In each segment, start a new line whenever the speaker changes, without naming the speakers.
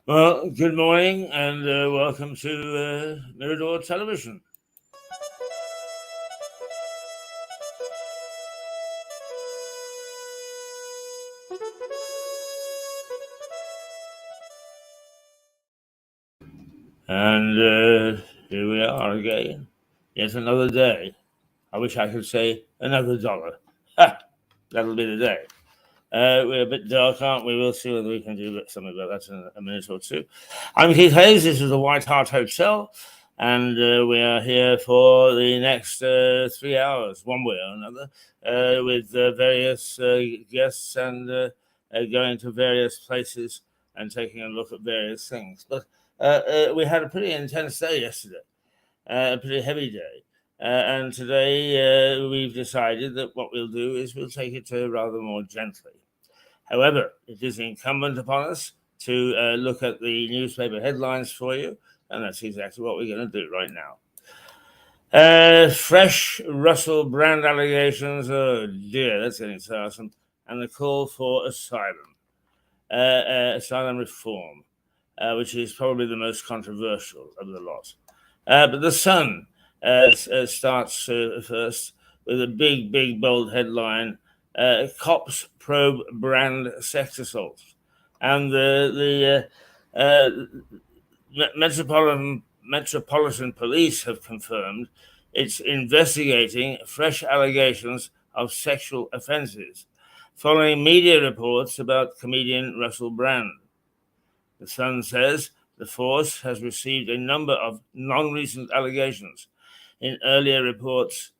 Well, good morning and welcome to Mirador Television. And here we are again. Yet another day. I wish I could say another dollar. Ha! That'll be the day. We're a bit dark, aren't we? We'll see whether we can do something about that in a minute or two. I'm Keith Hayes. This is the White Hart Hotel. And we are here for the next 3 hours, one way or another, with various guests and going to various places and taking a look at various things. But we had a pretty intense day yesterday, a pretty heavy day. And today we've decided that what we'll do is we'll take it rather more gently. However, it is incumbent upon us to look at the newspaper headlines for you, and that's exactly what we're going to do right now. Fresh Russell Brand allegations. Oh dear, that's getting tiresome. And the call for asylum reform, which is probably the most controversial of the lot. But the Sun starts first with a big, bold headline: "Cops probe brand sex assault," and the Metropolitan Police have confirmed it's investigating fresh allegations of sexual offences following media reports about comedian Russell Brand. The Sun says the force has received a number of non-recent allegations in earlier reports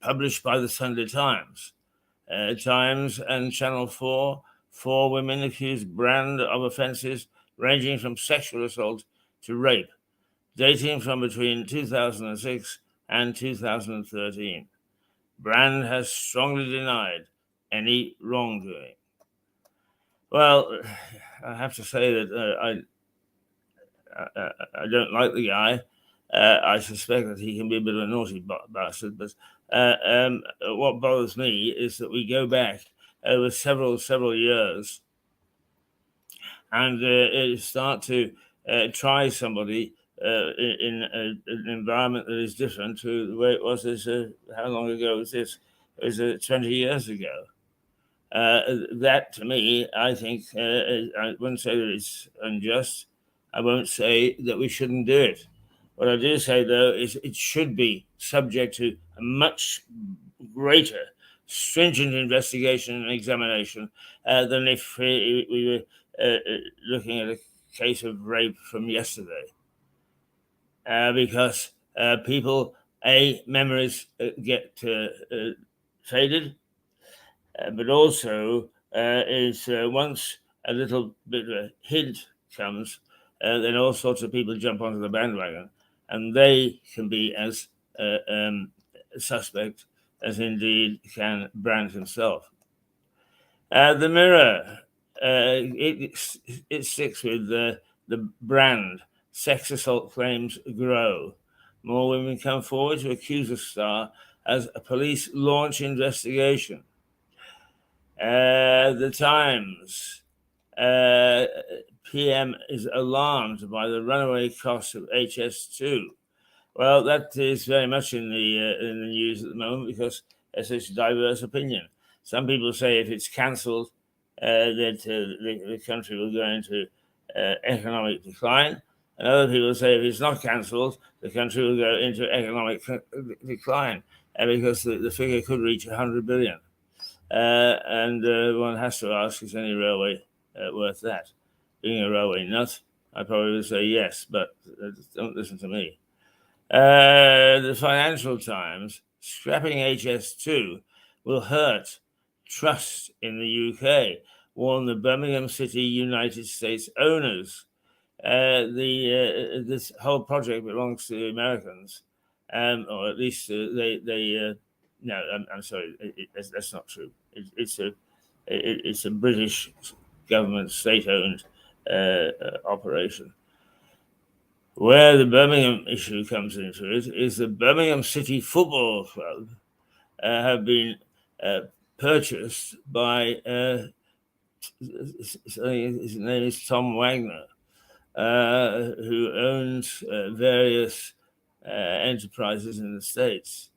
published by the Sunday Times. Times and Channel 4, 4 women accused Brand of offences ranging from sexual assault to rape, dating from between 2006 and 2013. Brand has strongly denied any wrongdoing. Well, I have to say that I don't like the guy. I suspect that he can be a bit of a naughty bastard, but what bothers me is that we go back over several years and start to try somebody in an environment that is different to the way it was. How long ago was this? It was 20 years ago. That, to me, I think, I wouldn't say that it's unjust. I won't say that we shouldn't do it. What I do say, though, is it should be subject to a much greater, stringent investigation and examination than if we were looking at a case of rape from yesterday. Because people, memories get faded, but also is once a little bit of a hint comes, then all sorts of people jump onto the bandwagon, and they can be as suspect as indeed can Brand himself. The Mirror, it sticks with the Brand. Sex assault claims grow. More women come forward to accuse the star as a police launch investigation. The Times, PM is alarmed by the runaway cost of HS2. Well, that is very much in the news at the moment because there's such diverse opinion. Some people say if it's cancelled, that the country will go into economic decline. And other people say if it's not cancelled, the country will go into economic decline because the figure could reach 100 billion. And one has to ask, is any railway worth that? Being a railway nut, I probably would say yes, but don't listen to me. The Financial Times, scrapping HS2 will hurt trust in the UK, warn the Birmingham City United States owners. This whole project belongs to the Americans, or at least they. No, I'm sorry, that's not true. It's a British government, state-owned operation. Where the Birmingham issue comes into it is the Birmingham City Football Club have been purchased by, his name is Tom Wagner, who owns various enterprises in the States.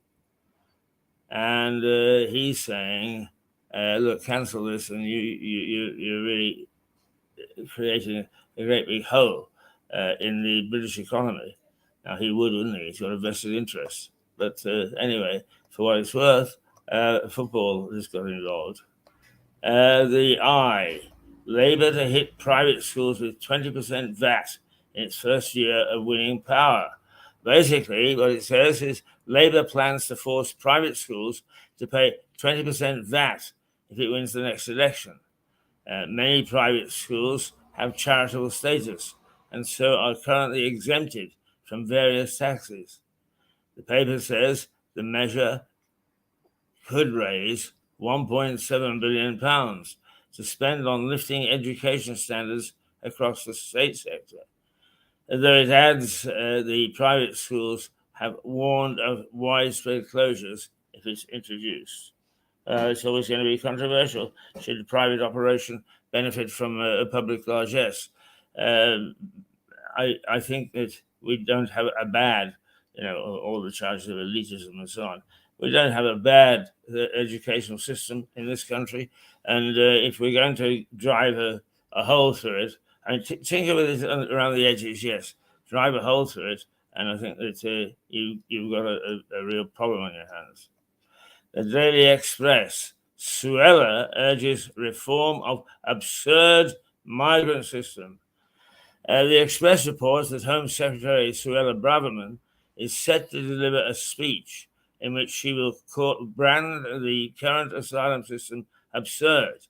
And he's saying, look, cancel this, and you're really creating a great big hole in the British economy. Now, he would, wouldn't he? He's got a vested interest. But anyway, for what it's worth, football has got involved. The I, Labour to hit private schools with 20% VAT in its first year of winning power. Basically, what it says is Labour plans to force private schools to pay 20% VAT if it wins the next election. Many private schools have charitable status and so are currently exempted from various taxes. The paper says the measure could raise £1.7 billion to spend on lifting education standards across the state sector. Though it adds the private schools have warned of widespread closures if it's introduced. It's always going to be controversial. Should a private operation benefit from a public largesse? I think that we don't have a bad, all the charges of elitism and so on. We don't have a bad educational system in this country. And if we're going to drive a hole through it, I mean, tinker with it around the edges, yes. Drive a hole through it, and I think that you've got a real problem on your hands. The Daily Express, Suella urges reform of absurd migrant system. The Express reports that Home Secretary Suella Braverman is set to deliver a speech in which she will brand the current asylum system absurd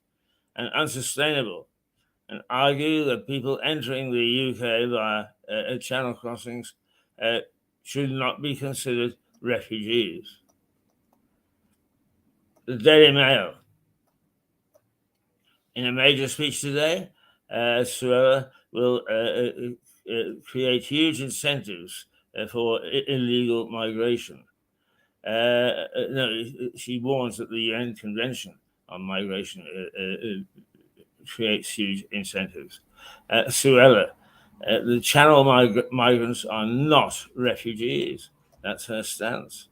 and unsustainable, and argue that people entering the UK via channel crossings should not be considered refugees. The Daily Mail. In a major speech today, Suella will create huge incentives for illegal migration. No, she warns that the UN Convention on Migration creates huge incentives. Suella, the Channel migrants are not refugees. That's her stance.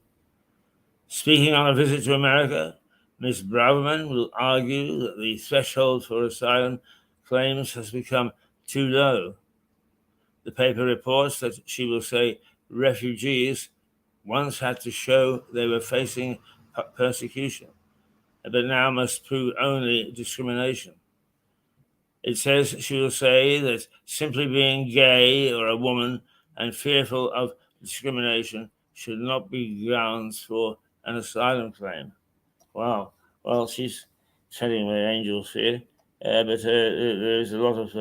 Speaking on a visit to America, Ms. Braverman will argue that the threshold for asylum claims has become too low. The paper reports that she will say refugees once had to show they were facing persecution, but now must prove only discrimination. It says she will say that simply being gay or a woman and fearful of discrimination should not be grounds for an asylum claim. Wow. Well, she's treading where angels fear, but there is a lot of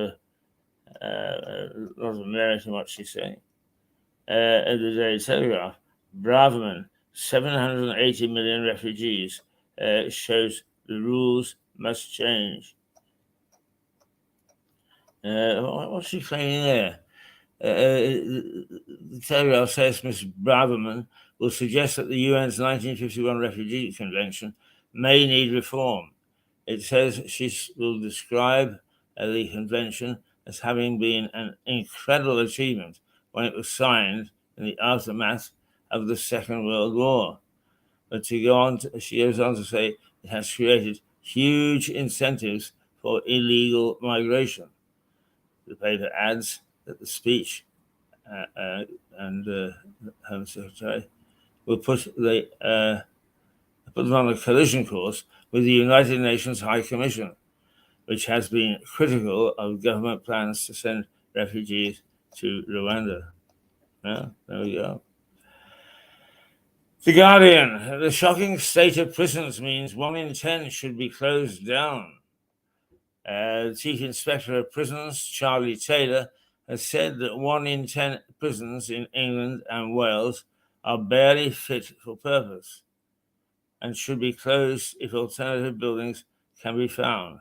merit in what she's saying. At the Daily Telegraph, Braverman, 780 million refugees, shows the rules must change. What's she claiming there? The Telegraph says Ms. Braverman will suggest that the UN's 1951 Refugee Convention may need reform. It says she will describe the convention as having been an incredible achievement when it was signed in the aftermath of the Second World War. But she goes on to say it has created huge incentives for illegal migration. The paper adds that the speech and the Home Secretary will put them on a collision course with the United Nations High Commission, which has been critical of government plans to send refugees to Rwanda. Yeah, there we go. The Guardian. The shocking state of prisons means 1 in 10 should be closed down. The Chief Inspector of Prisons, Charlie Taylor, has said that 1 in 10 prisons in England and Wales are barely fit for purpose and should be closed if alternative buildings can be found.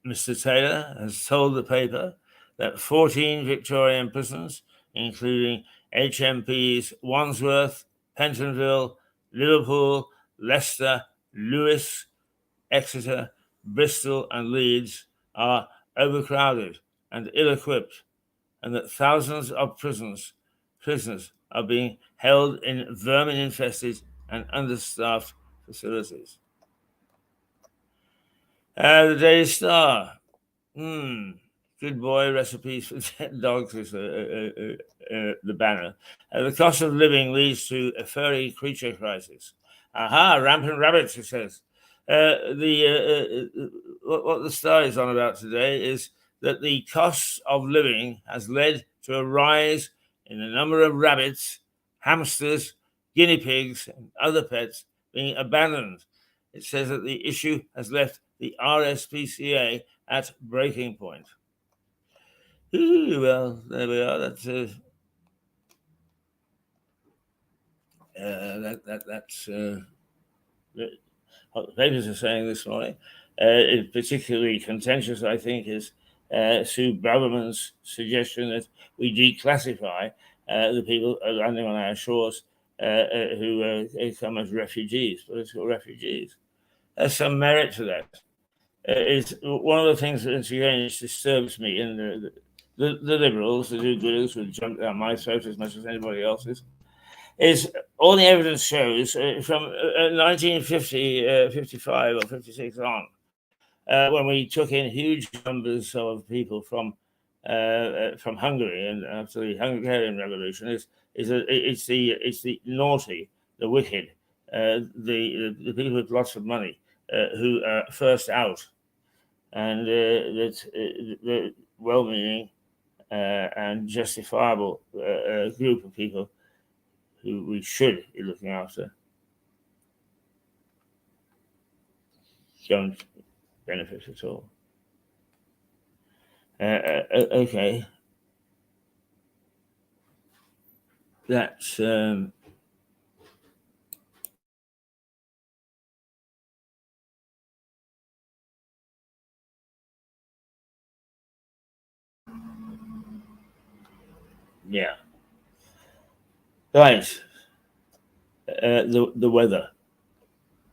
Mr. Taylor has told the paper that 14 Victorian prisons, including HMPs Wandsworth, Pentonville, Liverpool, Leicester, Lewes, Exeter, Bristol, and Leeds, are overcrowded, and ill-equipped, and that thousands of prisoners are being held in vermin-infested and understaffed facilities. The Daily Star. Good boy recipes for dead dogs is the banner. The cost of living leads to a furry creature crisis. Aha, rampant rabbits, it says. What the Star is on about today is that the cost of living has led to a rise in the number of rabbits, hamsters, guinea pigs, and other pets being abandoned. It says that the issue has left the RSPCA at breaking point. Well, there we are. That's what the papers are saying this morning. Particularly contentious, I think, is Sue Braverman's suggestion that we declassify the people landing on our shores who come as refugees, political refugees. There's some merit to that. It's one of the things that again disturbs me, and the liberals, the do-gooders, who jump down my throat as much as anybody else's, is all the evidence shows from 1950, 55 or 56 on, when we took in huge numbers of people from Hungary and after the Hungarian Revolution, it's the naughty, the wicked, the people with lots of money who are first out, and the well-meaning and justifiable group of people who we should be looking after don't benefit at all. Okay. That's yeah. Right. The weather.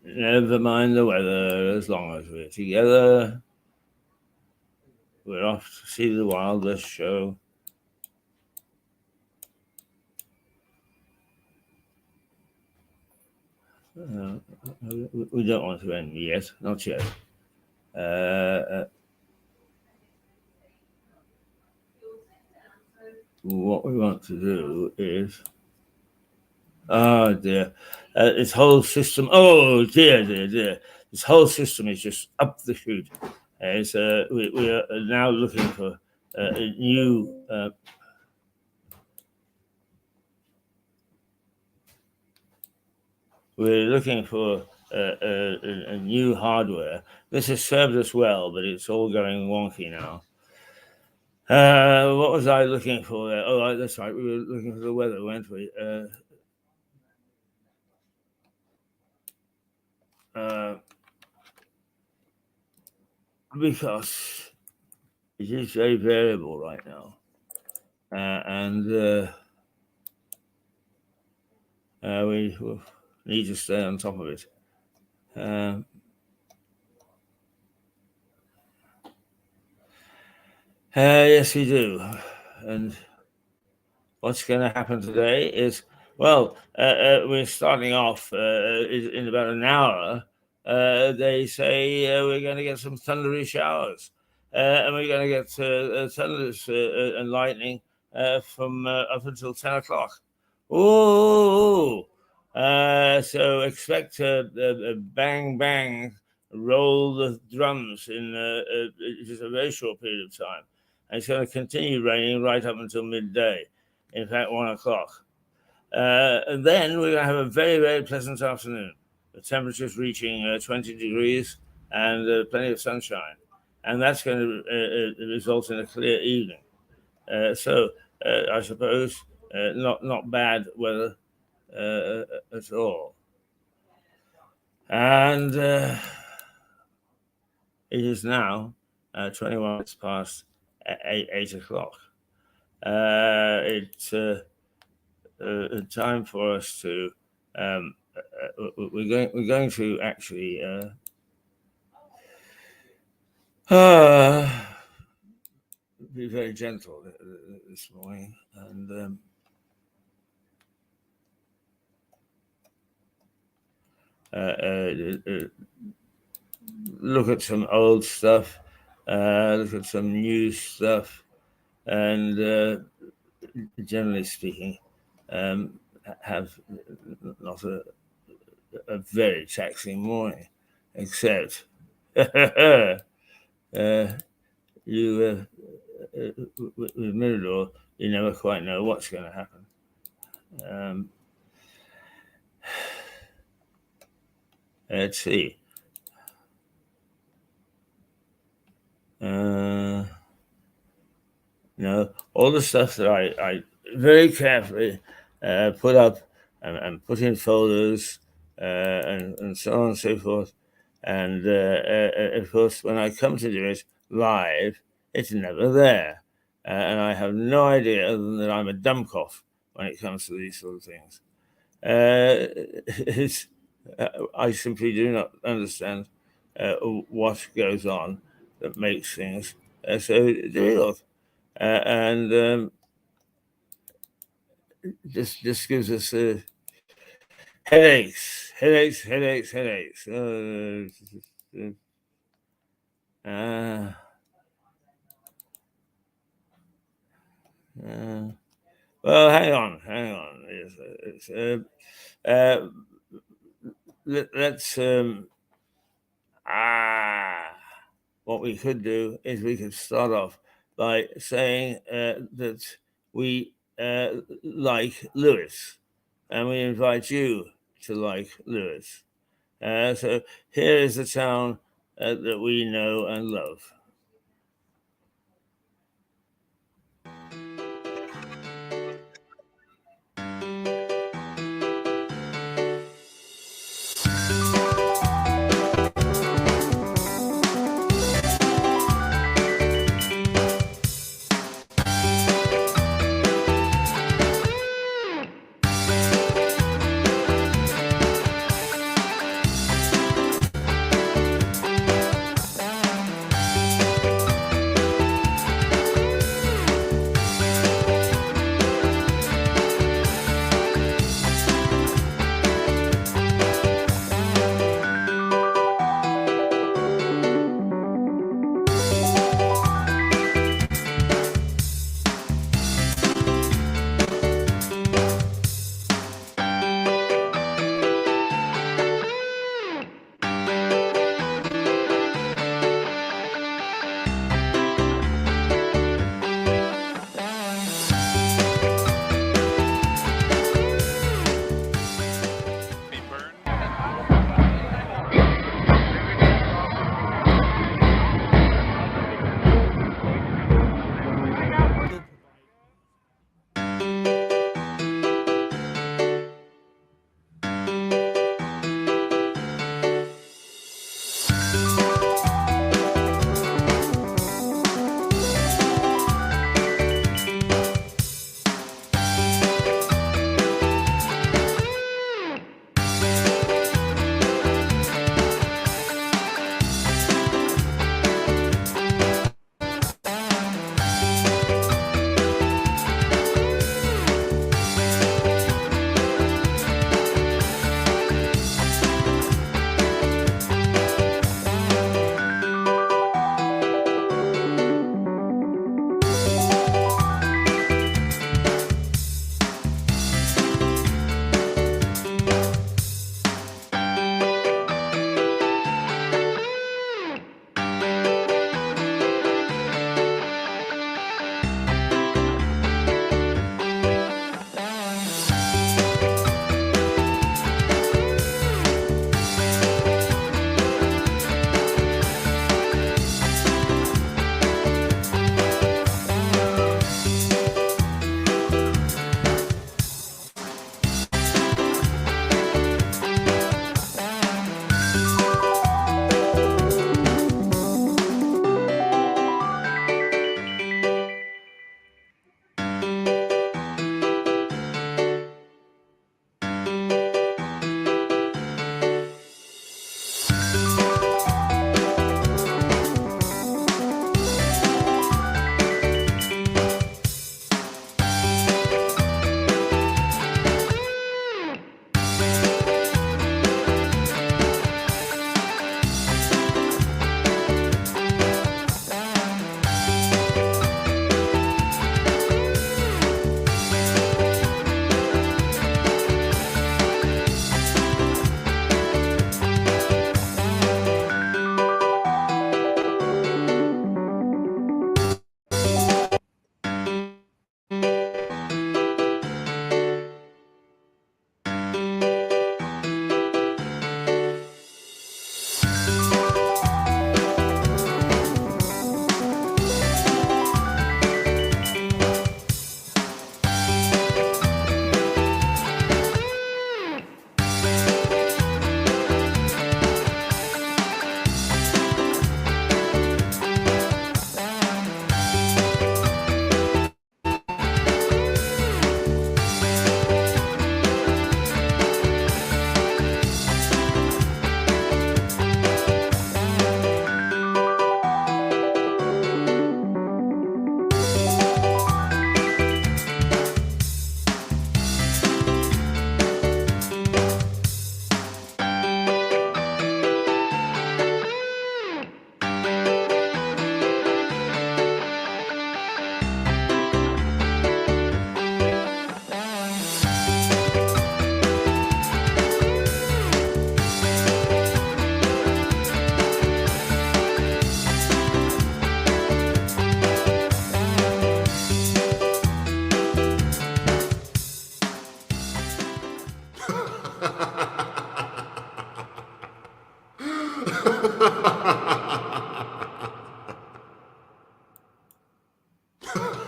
Never mind the weather, as long as we're together. We're off to see the wildest show. We don't want to end yet, not yet. What we want to do is, oh dear, this whole system. Oh dear. This whole system is just up the chute. We are now looking for a new. We're looking for a new hardware. This has served us well, but it's all going wonky now. What was I looking for there? Oh, that's right. We were looking for the weather, weren't we? Because it is very variable right now, and we need to stay on top of it. Yes, we do. And what's going to happen today is, well, we're starting off in about an hour. They say we're going to get some thundery showers, and we're going to get thunders and lightning from up until 10 o'clock. Ooh! So expect a bang, bang, roll the drums in just a very short period of time. And it's going to continue raining right up until midday, in fact, 1 o'clock. And then we're going to have a very, very pleasant afternoon. The temperature's reaching 20 degrees and plenty of sunshine. And that's going to result in a clear evening. So I suppose not bad weather at all. And it is now 21 minutes past 8 o'clock. It's time for us to. We're going to actually. be very gentle this morning and look at some old stuff, look at some new stuff, and generally speaking, have not a very taxing morning, except you with Mirador, you never quite know what's going to happen. Let's see. All the stuff that I very carefully put up and put in folders and so on and so forth. And of course, when I come to do it live, it's never there. And I have no idea other than that I'm a dumbcoff when it comes to these sort of things. I simply do not understand what goes on that makes things so difficult. And just gives us headaches. Well, hang on. Let's what we could do is we could start off by saying that we like Lewis, and we invite you to like Lewis. So here is the town that we know and love.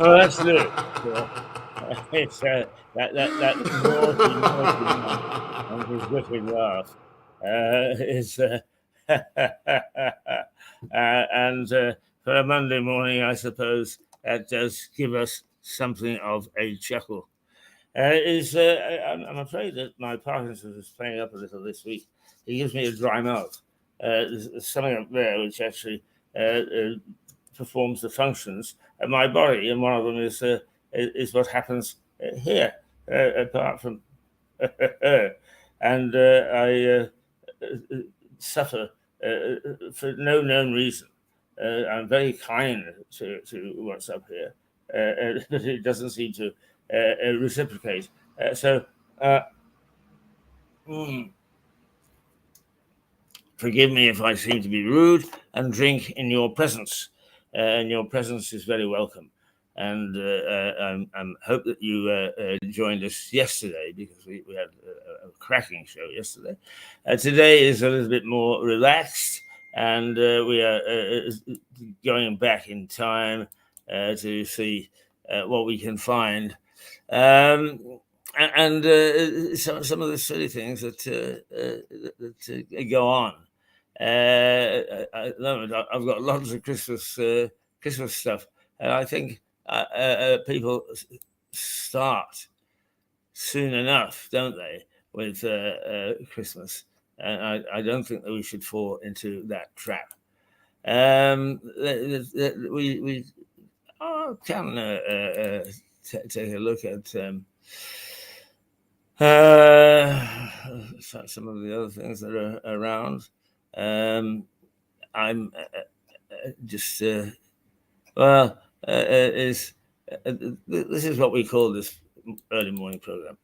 Oh, that's Lurch. It's that naughty man and his wicked laugh. Is and for a Monday morning, I suppose that does give us something of a chuckle. I'm afraid that my Parkinson's is playing up a little this week. It gives me a dry mouth. There's something up there which actually performs the functions of my body, and one of them is what happens here. Apart from, and I suffer for no known reason. I'm very kind to what's up here, but it doesn't seem to reciprocate. Forgive me if I seem to be rude, and drink in your presence. And your presence is very welcome. And I hope that you joined us yesterday, because we had a cracking show yesterday. Today is a little bit more relaxed, and we are going back in time to see what we can find. And some of the silly things that go on. I've got lots of Christmas stuff, and I think people start soon enough, don't they, with Christmas? And I don't think that we should fall into that trap. We can take a look at some of the other things that are around. I'm just this is what we call this early morning program.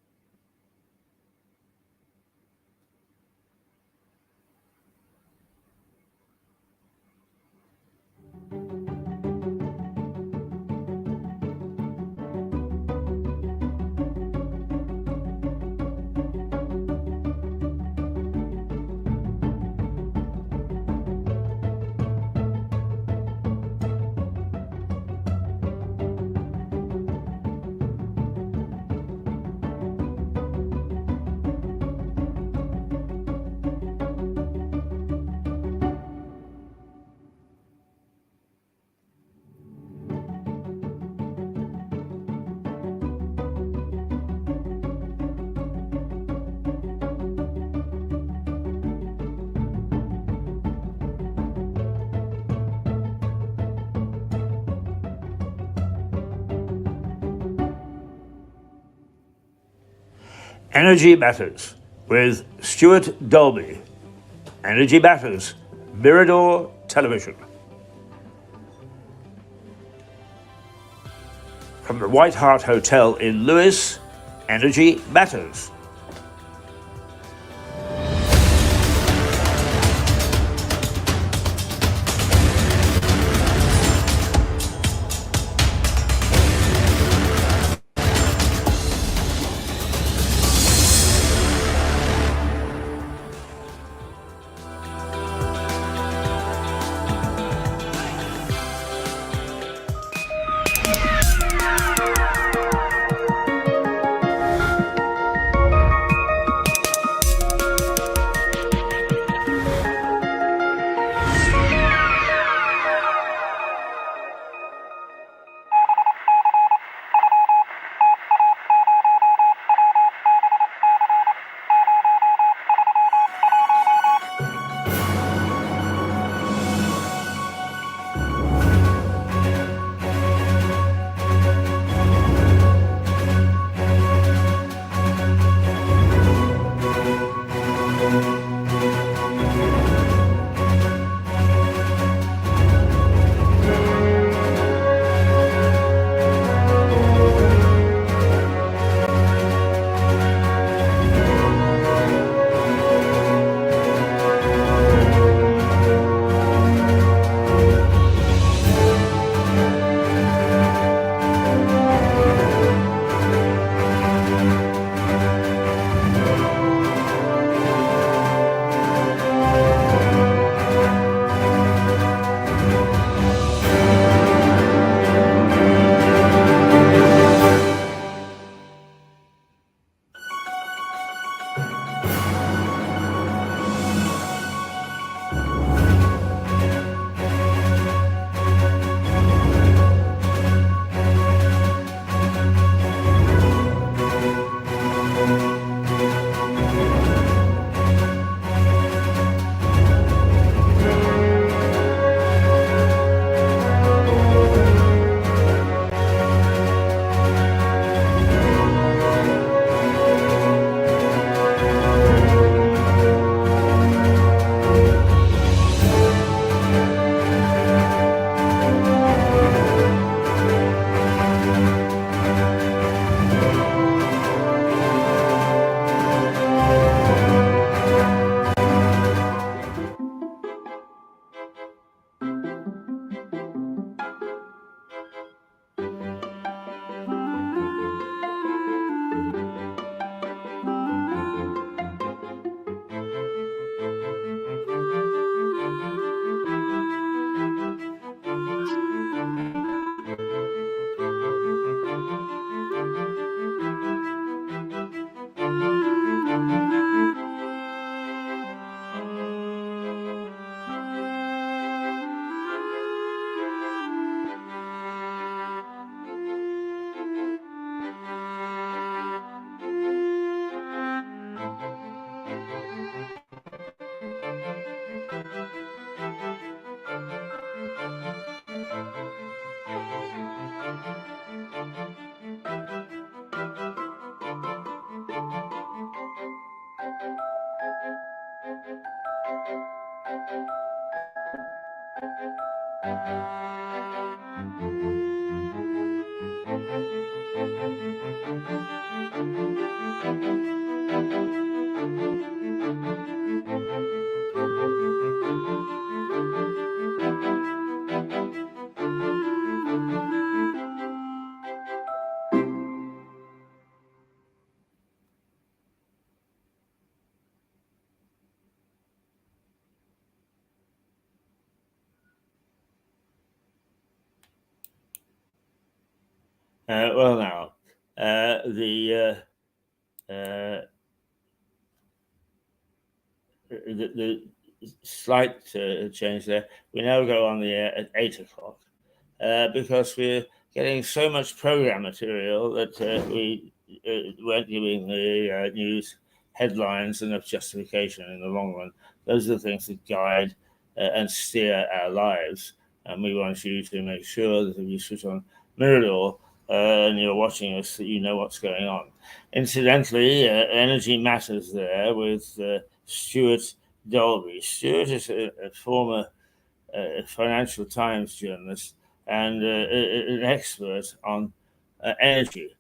Energy Matters with Stuart Dolby. Energy Matters, Mirador Television. From the White Hart Hotel in Lewis, Energy Matters. Well, now, the slight change there. We now go on the air at 8 o'clock because we're getting so much program material that we weren't giving the news headlines enough justification in the long run. Those are the things that guide and steer our lives. And we want you to make sure that if you switch on Mirador and you're watching us, that you know what's going on. Incidentally, Energy Matters there with Stuart Dolby. Stuart is a former Financial Times journalist and an expert on energy.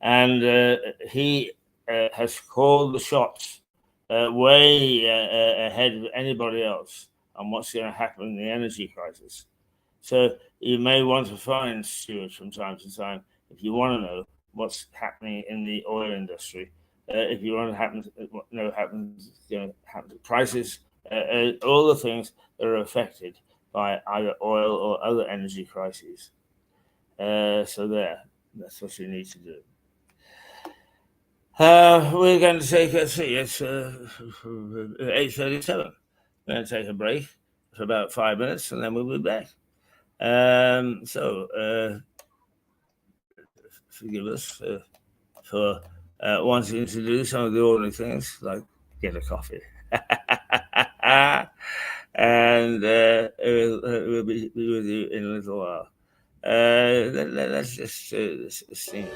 And he has called the shots way ahead of anybody else on what's going to happen in the energy crisis. So you may want to find Stuart from time to time if you want to know what's happening in the oil industry. If you want to know happens to prices, all the things that are affected by either oil or other energy crises. So that's what you need to do. We're going to take it's 8:37. We're going to take a break for about 5 minutes, and then we'll be back. Forgive us for wanting to do some of the ordinary things like get a coffee. And we'll be with you in a little while. Let's just sing it.